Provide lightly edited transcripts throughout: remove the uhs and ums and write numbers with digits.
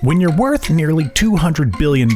When you're worth nearly $200 billion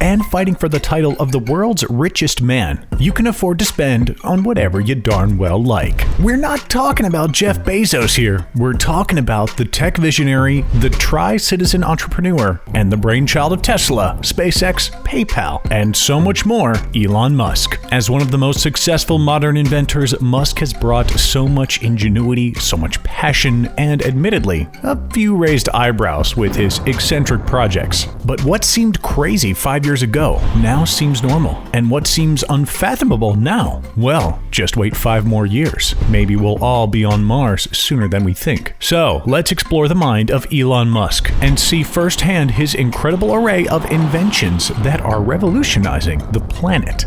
and fighting for the title of the world's richest man, you can afford to spend on whatever you darn well like. We're not talking about Jeff Bezos here. We're talking about the tech visionary, the tri-citizen entrepreneur, and the brainchild of Tesla, SpaceX, PayPal, and so much more, Elon Musk. As one of the most successful modern inventors, Musk has brought so much ingenuity, so much passion, and admittedly, a few raised eyebrows with his eccentric projects. But what seemed crazy 5 years ago now seems normal, and what seems unfathomable now, well, just wait 5 more years. Maybe we'll all be on Mars sooner than we think. So, let's explore the mind of Elon Musk and see firsthand his incredible array of inventions that are revolutionizing the planet.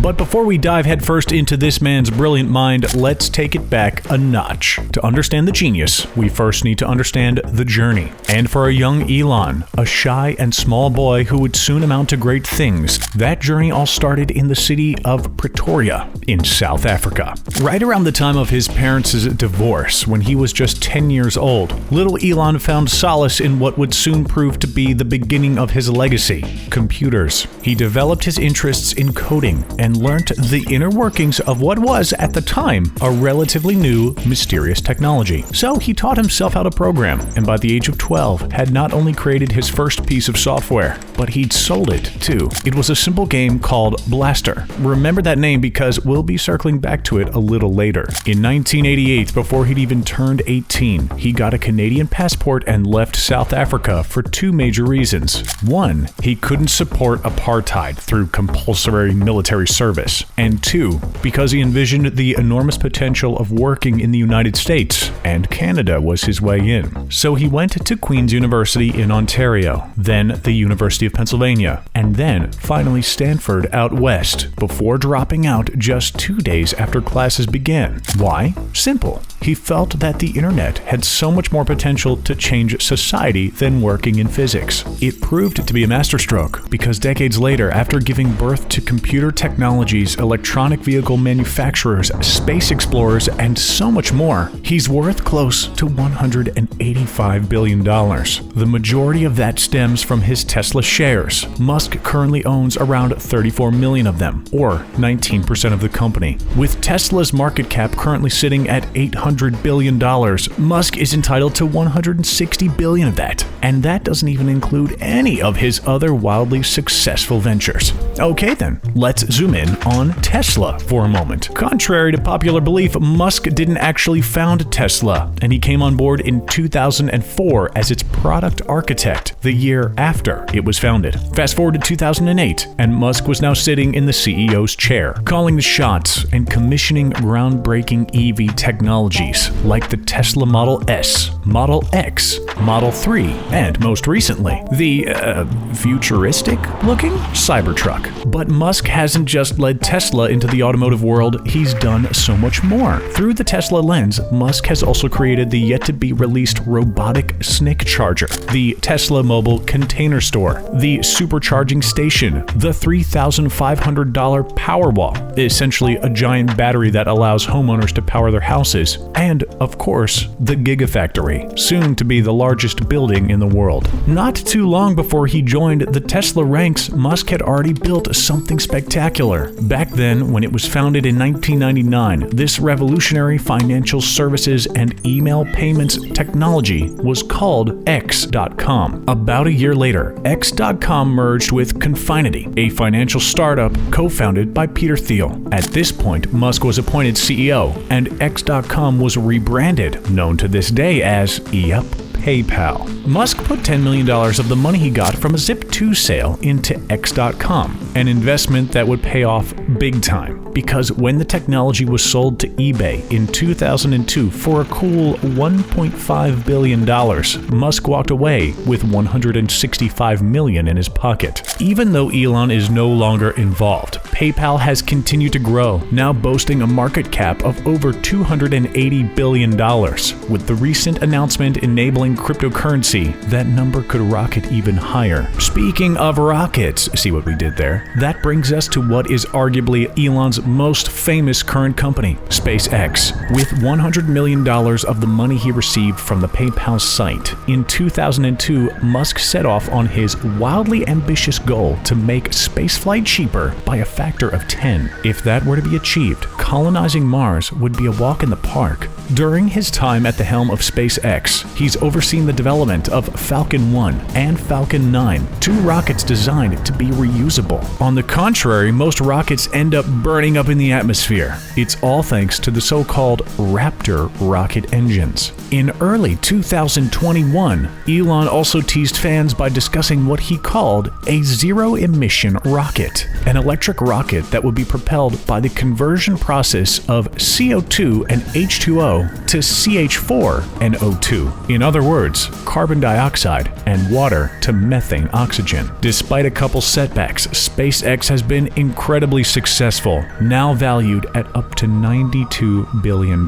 But before we dive headfirst into this man's brilliant mind, let's take it back a notch. To understand the genius, we first need to understand the journey. And for a young Elon, a shy and small boy who would soon amount to great things, that journey all started in the city of Pretoria in South Africa. Right around the time of his parents' divorce, when he was just 10 years old, little Elon found solace in what would soon prove to be the beginning of his legacy: computers. He developed his interests in coding and learnt the inner workings of what was, at the time, a relatively new, mysterious technology. So he taught himself how to program, and by the age of 12, had not only created his first piece of software, but he'd sold it, too. It was a simple game called Blastar. Remember that name because we'll be circling back to it a little later. In 1988, before he'd even turned 18, he got a Canadian passport and left South Africa for 2 major reasons. 1, he couldn't support apartheid through compulsory military service, and 2, because he envisioned the enormous potential of working in the United States, and Canada was his way in. So he went to Queen's University in Ontario, then the University of Pennsylvania, and then finally Stanford out west, before dropping out just 2 days after classes began. Why? Simple. He felt that the internet had so much more potential to change society than working in physics. It proved to be a masterstroke, because decades later, after giving birth to computer technologies, electronic vehicle manufacturers, space explorers, and so much more, he's worth close to $185 billion. The majority of that stems from his Tesla shares. Musk currently owns around 34 million of them, or 19% of the company. With Tesla's market cap currently sitting at $800 billion, Musk is entitled to 160 billion of that. And that doesn't even include any of his other wildly successful ventures. Okay then, let's zoom in on Tesla for a moment. Contrary to popular belief, Musk didn't actually found Tesla, and he came on board in 2004 as its product architect, the year after it was founded. Fast forward to 2008, and Musk was now sitting in the CEO's chair, calling the shots and commissioning groundbreaking EV technologies like the Tesla Model S, Model X, Model 3, and most recently, the futuristic-looking Cybertruck. But Musk hasn't just led Tesla into the automotive world, he's done so much more. Through the Tesla lens, Musk has also created the yet-to-be-released robotic snake charger, the Tesla mobile container store, the supercharging station, the $3,500 Powerwall, essentially a giant battery that allows homeowners to power their houses, and, of course, the Gigafactory, soon to be the largest building in the world. Not too long before he joined the Tesla ranks, Musk had already built something spectacular. Back then, when it was founded in 1999, this revolutionary financial services and email payments technology was called X.com. About a year later, X.com merged with Confinity, a financial startup co-founded by Peter Thiel. At this point, Musk was appointed CEO, and X.com was rebranded, known to this day as PayPal. Musk put $10 million of the money he got from a Zip2 sale into X.com, an investment that would pay off big time, because when the technology was sold to eBay in 2002 for a cool $1.5 billion, Musk walked away with $165 million in his pocket. Even though Elon is no longer involved, PayPal has continued to grow, now boasting a market cap of over $280 billion. With the recent announcement enabling cryptocurrency, that number could rocket even higher. Speaking of rockets, see what we did there? That brings us to what is arguably Elon's most famous current company, SpaceX. With $100 million of the money he received from the PayPal site, in 2002, Musk set off on his wildly ambitious goal to make spaceflight cheaper by a factor of 10. If that were to be achieved, colonizing Mars would be a walk in the park. During his time at the helm of SpaceX, he's overseen the development of Falcon 1 and Falcon 9, two rockets designed to be reusable. On the contrary, most rockets end up burning up in the atmosphere. It's all thanks to the so-called Raptor rocket engines. In early 2021, Elon also teased fans by discussing what he called a zero-emission rocket, an electric rocket that would be propelled by the conversion process of CO2 and H2O to CH4 and O2. In other words, carbon dioxide and water to methane oxygen. Despite a couple setbacks, SpaceX has been incredibly successful, now valued at up to $92 billion.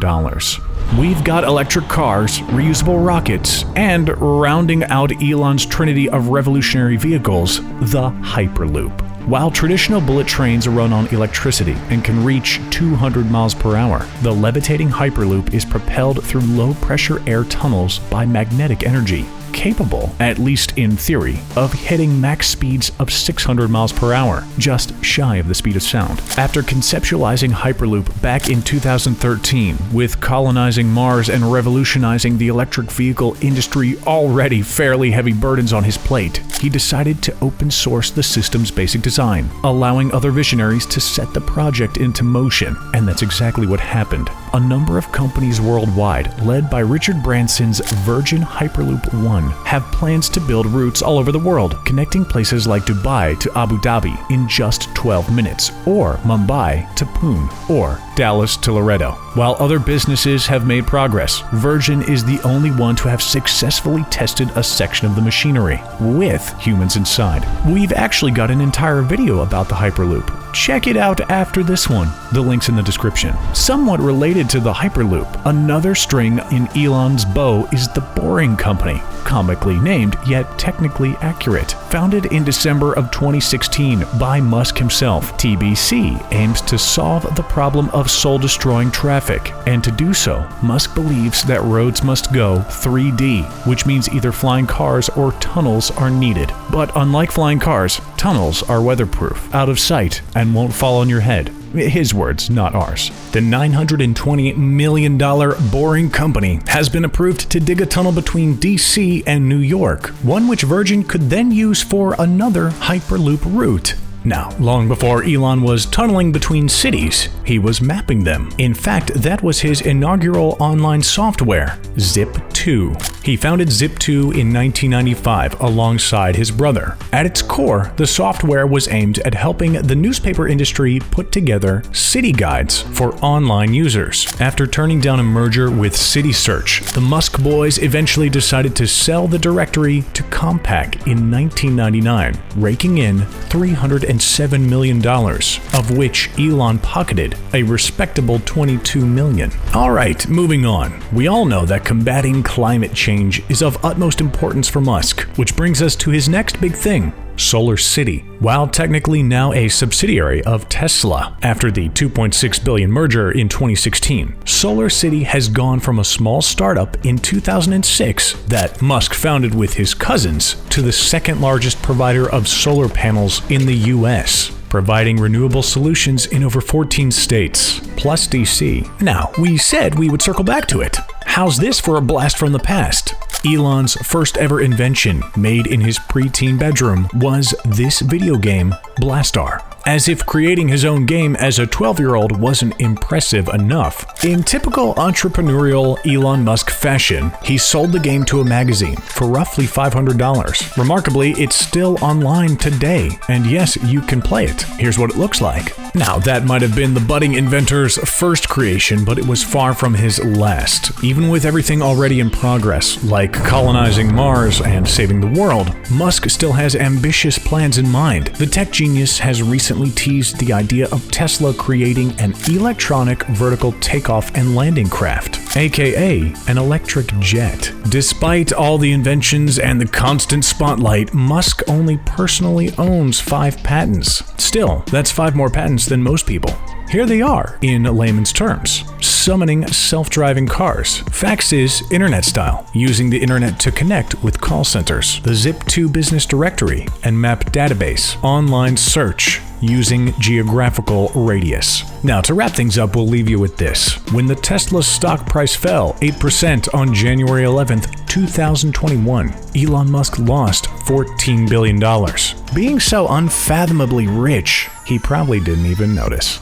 We've got electric cars, reusable rockets, and rounding out Elon's trinity of revolutionary vehicles, the Hyperloop. While traditional bullet trains run on electricity and can reach 200 miles per hour, the levitating Hyperloop is propelled through low-pressure air tunnels by magnetic energy, capable, at least in theory, of hitting max speeds of 600 miles per hour, just shy of the speed of sound. After conceptualizing Hyperloop back in 2013, with colonizing Mars and revolutionizing the electric vehicle industry already fairly heavy burdens on his plate, he decided to open source the system's basic design, allowing other visionaries to set the project into motion, and that's exactly what happened. A number of companies worldwide, led by Richard Branson's Virgin Hyperloop 1, have plans to build routes all over the world, connecting places like Dubai to Abu Dhabi in just 12 minutes, or Mumbai to Pune, or Dallas to Laredo. While other businesses have made progress, Virgin is the only one to have successfully tested a section of the machinery, with humans inside. We've actually got an entire video about the Hyperloop. Check it out after this one. The link's in the description. Somewhat related to the Hyperloop, another string in Elon's bow is the Boring Company, comically named yet technically accurate. Founded in December of 2016 by Musk himself, TBC aims to solve the problem of soul-destroying traffic, and to do so, Musk believes that roads must go 3D, which means either flying cars or tunnels are needed. But unlike flying cars, tunnels are weatherproof, out of sight, and won't fall on your head. His words, not ours. The $928 million Boring Company has been approved to dig a tunnel between DC and New York, one which Virgin could then use for another Hyperloop route. Now, long before Elon was tunneling between cities, he was mapping them. In fact, that was his inaugural online software, Zip2. He founded Zip2 in 1995 alongside his brother. At its core, the software was aimed at helping the newspaper industry put together city guides for online users. After turning down a merger with City Search, the Musk boys eventually decided to sell the directory to Compaq in 1999, raking in $307 million, of which Elon pocketed a respectable $22 million. Alright, moving on. We all know that combating climate change is of utmost importance for Musk, which brings us to his next big thing, Solar City. While technically now a subsidiary of Tesla after the $2.6 billion merger in 2016, Solar City has gone from a small startup in 2006 that Musk founded with his cousins to the second largest provider of solar panels in the US, providing renewable solutions in over 14 states, plus DC. Now, we said we would circle back to it. How's this for a blast from the past? Elon's first ever invention, made in his preteen bedroom, was this video game, Blastar. As if creating his own game as a 12-year-old wasn't impressive enough. In typical entrepreneurial Elon Musk fashion, he sold the game to a magazine for roughly $500. Remarkably, it's still online today, and yes, you can play it. Here's what it looks like. Now, that might have been the budding inventor's first creation, but it was far from his last. Even with everything already in progress, like colonizing Mars and saving the world, Musk still has ambitious plans in mind. The tech genius has recently teased the idea of Tesla creating an electronic vertical takeoff and landing craft, aka an electric jet. Despite all the inventions and the constant spotlight, Musk only personally owns 5 patents. Still, that's 5 more patents than most people. Here they are, in layman's terms. Summoning self-driving cars. Fax is internet style, using the internet to connect with call centers. The Zip2 business directory and map database. Online search, using geographical radius. Now, to wrap things up, we'll leave you with this. When the Tesla stock price fell 8% on January 11th, 2021, Elon Musk lost $14 billion. Being so unfathomably rich, he probably didn't even notice.